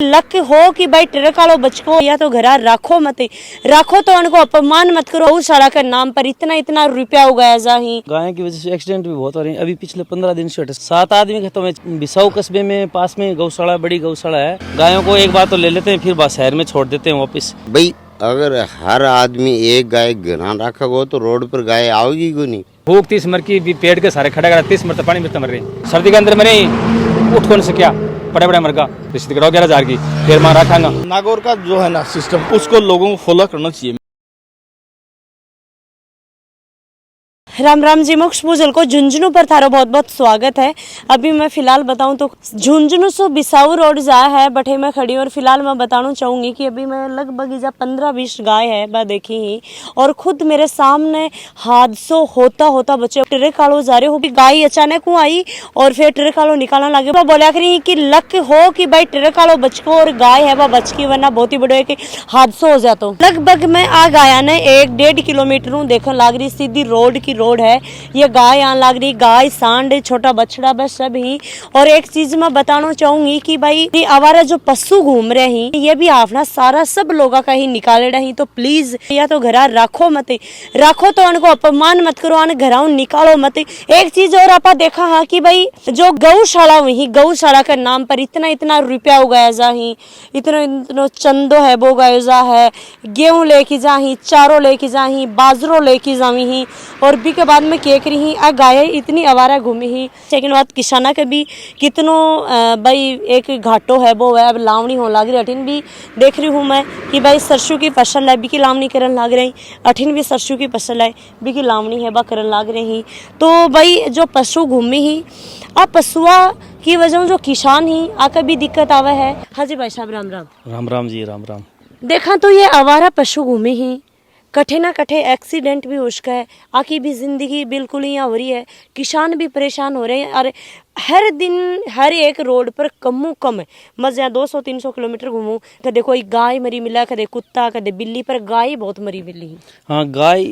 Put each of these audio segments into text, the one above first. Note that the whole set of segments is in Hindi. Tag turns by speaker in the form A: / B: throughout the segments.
A: लक हो कि भाई ट्रक वालों बचको या तो घर रखो मत, रखो तो उनको अपमान मत करो। गौशाला के नाम पर इतना इतना रुपया उगाया जाही।
B: गाय की वजह से एक्सीडेंट भी बहुत हो रहे हैं। अभी पिछले 15 दिन से 7 आदमी खत्म है। बिसाऊ कस्बे में पास में गौशाला, बड़ी गौशाला है। गायों को एक बार तो ले लेते हैं, फिर शहर में छोड़ देते हैं वापस।
C: भाई अगर हर आदमी एक गाय घर रखा हो तो रोड पर गाय आओगी क्यों नहीं।
D: भूख 30 मर की पेड़ के सारे खड़ा 30 मर पानी में मर रहे। सर्दी के अंदर मरे उठ कौन से क्या बड़े बड़े मर का 11,000 की फिर मार रखागा।
E: नागौर का जो है ना सिस्टम, उसको लोगों को फॉलो करना चाहिए।
A: राम राम जी। मोक्ष पूजल को झुंझुनू पर थारो बहुत बहुत स्वागत है। अभी मैं फिलहाल बताऊं तो झुंझुनू से बिसाऊ रोड जा है बठे में खड़ी हूं। और फिलहाल मैं बताना चाहूंगी कि अभी मैं लगभग इजा 15-20 गाय है बा देखी ही, और खुद मेरे सामने हादसों होता होता बचे। ट्रक वालों जा रहे हो भी गाय अचानक आई और फिर ट्रक वालों निकालना लगे। बोला करी कि लक हो कि भाई ट्रक वालों बचको और गाय है वह बच की, वरना बहुत ही बड़े हादसों हो जाता। लगभग मैं आ गाया ने 1-1.5 किलोमीटर देखने लग रही, सीधी रोड की रोड है। ये गाय आने लग रही, गाय सांड छोटा बछड़ा बस सब ही। और एक चीज मैं बताना चाहूंगी कि भाई ये आवारा जो पशु घूम रहे हैं ये भी अपना सारा सब लोगों का ही निकाले रहे, तो प्लीज या तो घर रखो मत, रखो तो उनको अपमान मत करो, आने घर निकालो मत। एक चीज और आपा देखा है कि भाई जो गौशाला हुई, गौशाला के नाम पर इतना इतना रुपया उगाया जा ही, इतना इतना चंदो है वो उगाया जा है, गेहूं लेके जा ही, चारों लेके जा ही, बाजरो लेके जावी ही। और भी के बाद में केक रही आ गाय इतनी आवारा घूमी ही। सेकंड बात किसाना के भी कितनो भाई एक घाटो है वो है, अब लावनी हो लग रही। अठिन भी देख रही हूँ मैं कि भाई सरसों की फसल है भी की लावनी करन लग रही। अठिन भी सरसों की फसल है भी की लावनी है बा करन लग रही। तो भाई जो पशु घूमी ही आ पशुआ की वजह जो किसान ही आकर भी दिक्कत आवा है। हाँ जी भाई साहब राम राम।
B: राम राम जी, राम राम।
A: देखा तो ये आवारा पशु घूमे ही, कठे ना कठे एक्सीडेंट भी हो सका है। आकी भी जिंदगी बिल्कुल ही हो रही है, किसान भी परेशान हो रहे हैं। और हर दिन हर एक रोड पर कमो कम है, मजा 200-300 किलोमीटर घूमूं कदे कोई गाय मरी मिला, कदे कुत्ता, कदे बिल्ली, पर गाय बहुत मरी मिली।
B: हाँ, गाय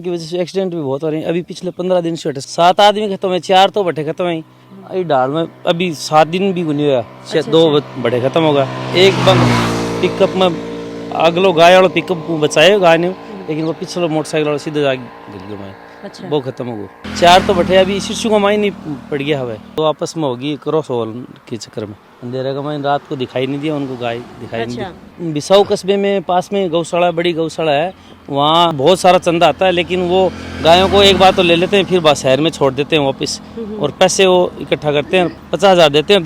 B: की वजह से एक्सीडेंट भी बहुत हो रहे हैं। अभी पिछले 15 दिन से 7 आदमी खत्म है, 4 तो बटे खत्म है। ये डाल में अभी 7 दिन भी गुनी हुआ, 2 बटे खत्म होगा। एक बंद पिकअप में अगलो गाय वाला पिकअप बचाए गाय ने, लेकिन वो पिछले मोटरसाइकिल वाला सीधे जाके गिर गया। मैं
A: अच्छा।
B: वो खत्म हो गया। 4 तो बटे अभी शिशु का माई नहीं पड़ गया हवा, तो आपस में होगी क्रॉस ओवर के चक्कर में। अंधेरे का माइन रात को दिखाई नहीं दिया, उनको गाय दिखाई नहीं दी। बिसाऊ कस्बे में पास में गौशाला, बड़ी गौशाला है, वहाँ बहुत सारा चंदा आता है, लेकिन वो गायों को एक बार तो ले लेते हैं, फिर शहर में छोड़ देते हैं वापस। और पैसे वो इकट्ठा करते हैं, 50,000 देते हैं,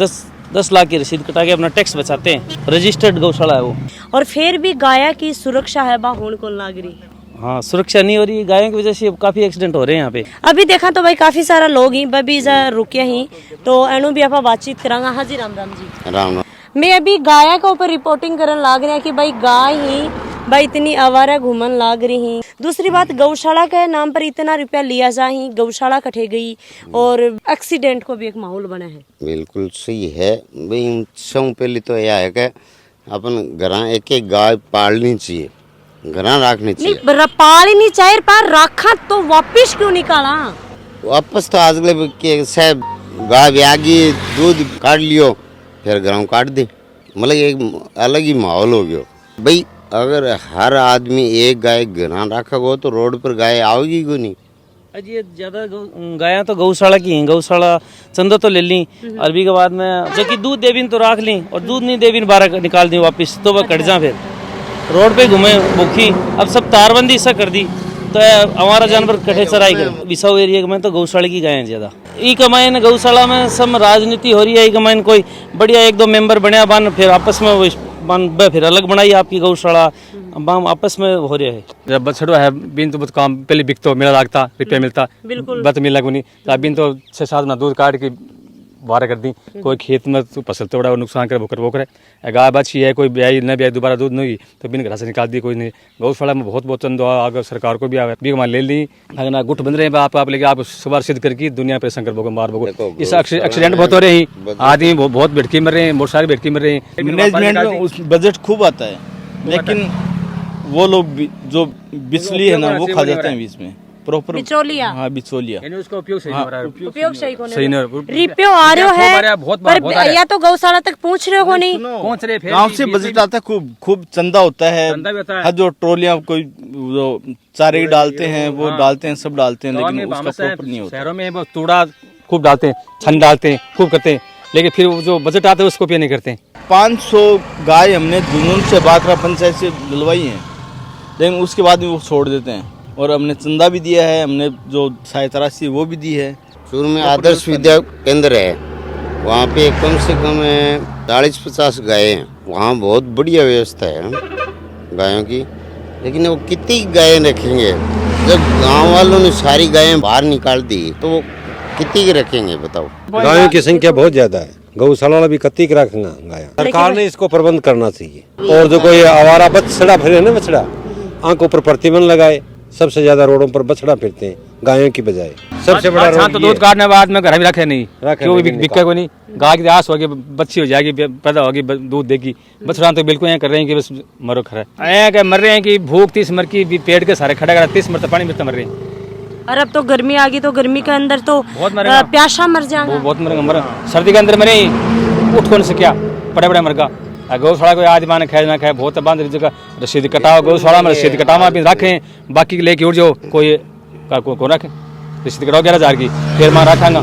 B: 10 लाख की रसीद कटा के अपना टैक्स बचाते हैं। रजिस्टर्ड गौशाला है वो। और फिर भी गाय की सुरक्षा है बा होने को लग रही। हाँ, सुरक्षा नहीं हो रही गायों की वजह से, काफी एक्सीडेंट हो रहे हैं यहाँ पे। अभी देखा तो भाई काफी सारा लोग ही बबी रुके ही, तो एनु भी आप बातचीत करांगा। हाँ जी राम राम जी।
C: राम राम।
A: मैं अभी गाय के ऊपर रिपोर्टिंग करने लग रहा है कि भाई गाय ही भाई इतनी आवारा घूमन लाग रही। दूसरी बात, गौशाला के नाम पर इतना रुपया लिया जा ही, गौशाला कटे गई और एक्सीडेंट को भी एक माहौल बना है।
C: बिल्कुल सही है भाई। सब पहले तो यह है कि अपन घर एक एक गाय पालनी चाहिए, घर रखनी चाहिए।
A: पाल ही नहीं चाहिए, पर रखा तो वापिस क्यों निकाला?
C: वापस तो आज के सब गाय ब्यागी दूध काट लियो, फिर घर काट दे, मतलब एक अलग ही माहौल हो गया भाई। अगर हर आदमी एक गाय घर रखा हो तो रोड पर गाय आओगी क्यों नहीं।
B: अजी ज्यादा गायें तो गौशाला की हैं, गौशाला चंदा तो ले ली, अरबी के बाद में जो कि दूध देवीन तो रख ली, और दूध नहीं देवीन 12 निकाल दी वापस, तो वह कट जा, फिर रोड पे घूमे भूखी। अब सब तारबंदी सा कर दी, तो हमारा जानवर कटे चराई कर। बिसाऊ एरिया में तो गौशाला की गायें ज्यादा। ई कमाइन गौशाला में सब राजनीति हो रही है। ई कमाइन कोई बढ़िया 1-2 मेंबर बनया बन, फिर आपस में फिर अलग बनाई आपकी गौशाला, बाम आपस में हो रहा है।
D: जब बछड़ो है बिन तो बहुत काम पहले बिकतो, मेला लागता, रुपया मिलता, बत मिला को नहीं। बिन तो 6-7 ना दूध काट के बारह कर दी। कोई खेत में तो फसल तोड़ा और नुकसान करे वो करे। गाय बची है, कोई ब्याई न ब्याई दोबारा दूध नहीं तो बिन घर से निकाल दी कोई नहीं। गौशाला में बहुत चंद आगे सरकार को भी आवे भी मान ले ली। अगर गुट बंद रहे आप लेके आप सवार सिद्ध करके दुनिया पे शंकर भोग मार भोग। इस एक्सीडेंट बहुत हो रहे हैं, आदमी बहुत भेटकी मर रहे हैं, बहुत सारे भेटकी मर रहे हैं।
E: मैनेजमेंट में उस बजट खूब आता है, लेकिन वो लोग जो बिचली है ना वो खा जाते हैं बीच में। प्रॉपर
A: बिचौलिया।
E: हाँ बिचौलिया।
D: यानी उसका उपयोग सही नहीं हो रहा है।
A: उपयोग सही कोनी
D: सही नहीं।
A: रिप्यो आ रहा
D: बहुत
A: है
D: बार, बहुत बार, बहुत
A: पर
D: बार।
A: या तो गौशाला तक पहुंच रहे हो नहीं।
D: पहुंच रहे फिर
E: गांव
D: भी
E: से
D: बीच
E: बजट आता है, खूब खूब चंदा होता है।
D: चंदा भी होता है।
E: हर जो ट्रोलियां कोई जो चारे की डालते हैं वो डालते हैं, सब डालते हैं,
D: गाँव
E: लेकिन
D: में
E: उसका
D: बामस है,
E: प्रॉपर नहीं होता।
D: शहरों में वो तूड़ा खूब डालते हैं, छन डालते हैं, खूब करते हैं, लेकिन फिर वो जो बजट आता है उसको पे नहीं करते हैं।
E: 500 गाय हमने जुनून से बाकरा पंचायत से दिलवाई हैं, लेकिन उसके बाद भी वो छोड़ देते हैं। और हमने चंदा भी दिया है, हमने जो सहायता राशि वो भी दी है।
C: शुरू में आदर्श विद्या केंद्र है, वहाँ पे कम से कम 40-50 गायें हैं। वहाँ बहुत बढ़िया व्यवस्था है गायों की, लेकिन वो कितनी गायें रखेंगे? जब गांव वालों ने सारी गायें बाहर निकाल दी तो वो कितनी की रखेंगे बताओ?
F: गायों की संख्या बहुत ज्यादा है, गौशाला भी कत्ती रखना गाय। सरकार ने इसको प्रबंध करना चाहिए। और जो कोई आवारा बछड़ा फिरे ना, बछड़ा आंख ऊपर प्रतिबंध लगाए। सबसे ज्यादा रोडों पर बछड़ा फिरते हैं गायों की बजाय। सबसे बड़ा रोग
D: तो
F: ये
D: दूध काटने के बाद में घर में रखे नहीं,
F: रखे
D: क्यों
F: नहीं,
D: बिके को नहीं। गाय की आस होगी, बच्ची हो जाएगी, पैदा होगी, दूध देगी। बछड़ा तो बिल्कुल ये कर रहे हैं कि बस मरो खरा है, मर रहे हैं कि भूख 30 मर की भी पेट के सारे खड़ा करा 30 मर पानी में मर रहे हैं।
A: और अब तो गर्मी आ गई तो गर्मी के अंदर तो
D: बहुत मरेगा।
A: प्यासा मर जाएगा।
D: वो बहुत मरेगा, मर सर्दी के अंदर मरे उठ कौन से क्या बड़े बड़े मरगा। गौशाला कोई आदमी ने खाए ना खाए, बहुत बांध जगह रसीद कटाओ, गौशाला में रसीद कटावा भी रखें, बाकी लेके उड़ जाओ, कोई को रखे रसीद कटाओ 11,000 की, फिर मैं रखांगा,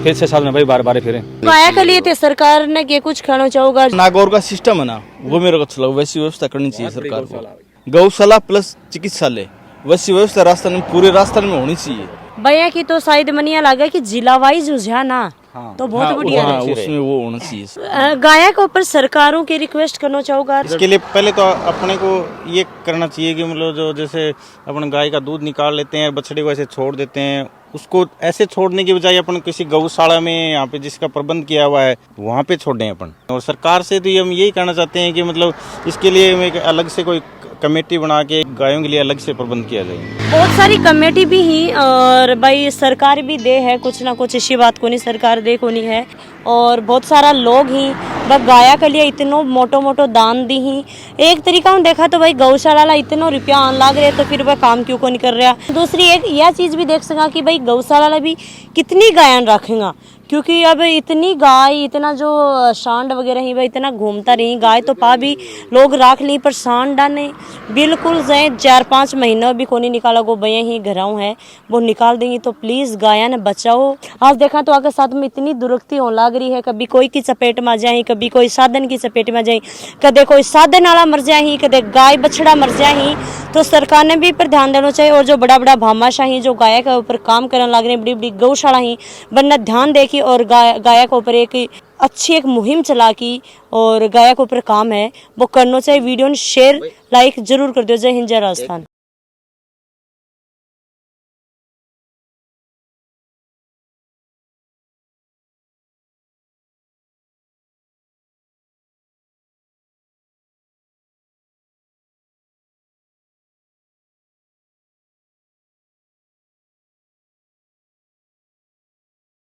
D: फिर 6 साल में भाई बार बार फिर
A: गाया के लिए थे सरकार ने के कुछ कहना चाहोगा?
E: नागौर का सिस्टम है ना, वो मेरे को अच्छा लगा। वैसी व्यवस्था करनी चाहिए सरकार को। गौशाला प्लस चिकित्सालय, वैसी व्यवस्था राजस्थान में, पूरे राजस्थान में होनी चाहिए।
A: भैया की तो शायद मनिया लगा कि जिला वाइज हो ना तो बहुत बढ़िया
E: हाँ,
A: है।
E: उसमें वो होना चाहिए।
A: गाया के ऊपर सरकारों की रिक्वेस्ट करना चाहोगा?
G: इसके लिए पहले तो अपने को ये करना चाहिए कि मतलब जो जैसे अपन गाय का दूध निकाल लेते हैं, बछड़े को ऐसे छोड़ देते हैं, उसको ऐसे छोड़ने की बजाय अपन किसी गौशाला में यहाँ पे जिसका प्रबंध किया हुआ है वहाँ पे छोड़ें अपन। और सरकार से तो हम यही कहना चाहते हैं कि मतलब इसके लिए एक अलग से कोई कमेटी बना के गायों के लिए अलग से प्रबंध किया जाए।
A: बहुत सारी कमेटी भी ही और भाई सरकार भी दे है कुछ ना कुछ, इसी बात को नहीं सरकार दे को नहीं है। और बहुत सारा लोग ही बस गाया के लिए इतनो मोटो मोटो दान दी ही। एक तरीका हम देखा तो भाई गौशाला इतनो रुपया आन लाग रहे तो फिर वह काम क्यों को नहीं कर रहा। दूसरी एक यह चीज भी देख सका कि भाई गौशाला भी कितनी गायन रखेगा, क्योंकि अब इतनी गाय, इतना जो सांड वगैरह ही भाई इतना घूमता रही गाय तो पा भी लोग राख ली, पर सांड डाने बिल्कुल जाए 4-5 महीना भी कोनी निकाला गो भैया ही घराऊ है वो निकाल देंगी। तो प्लीज गाया ने बचाओ। आज देखा तो आगे साथ में इतनी दुर्गति होने लग रही है, कभी कोई की चपेट में जाए, कभी कोई साधन की चपेट में जाए, कदे कोई साधन वाला मर जाए, कदे गाय बछड़ा मर जाए। तो सरकार ने भी पर ध्यान देना चाहिए। और जो बड़ा बड़ा भामाशाही जो गाय के ऊपर काम करने लग रहे हैं, बड़ी बड़ी गौशाला ही बनना ध्यान देखी और गाय के ऊपर एक अच्छी एक मुहिम चला की और गाय के ऊपर काम है वो करना चाहिए। वीडियो ने शेयर लाइक जरूर कर दो। जय हिंद, जय राजस्थान।